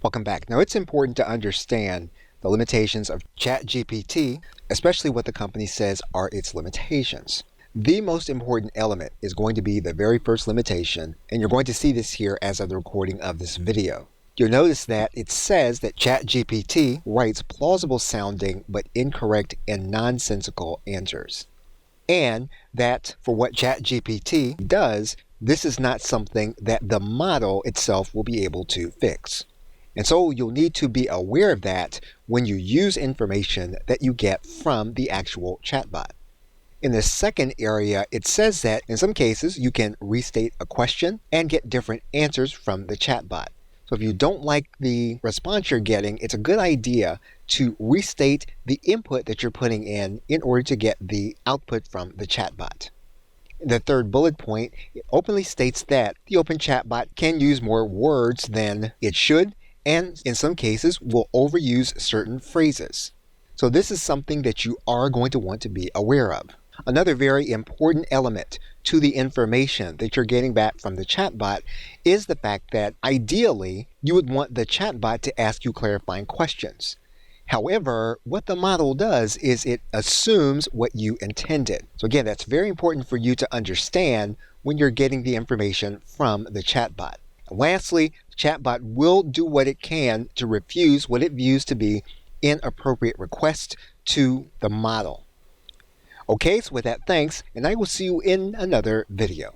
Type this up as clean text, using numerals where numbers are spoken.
Welcome back. Now, it's important to understand the limitations of ChatGPT, especially what the company says are its limitations. The most important element is going to be the very first limitation, and you're going to see this here as of the recording of this video. You'll notice that it says that ChatGPT writes plausible sounding but incorrect and nonsensical answers. And that for what ChatGPT does, this is not something that the model itself will be able to fix. And so you'll need to be aware of that when you use information that you get from the actual chatbot. In the second area, it says that in some cases you can restate a question and get different answers from the chatbot. So if you don't like the response you're getting, it's a good idea to restate the input that you're putting in order to get the output from the chatbot. The third bullet point openly states that the open chatbot can use more words than it should, and in some cases will overuse certain phrases. So this is something that you are going to want to be aware of. Another very important element to the information that you're getting back from the chatbot is the fact that ideally you would want the chatbot to ask you clarifying questions. However, what the model does is it assumes what you intended. So again, that's very important for you to understand when you're getting the information from the chatbot. Lastly, the chatbot will do what it can to refuse what it views to be inappropriate requests to the model. Okay, so with that, thanks, and I will see you in another video.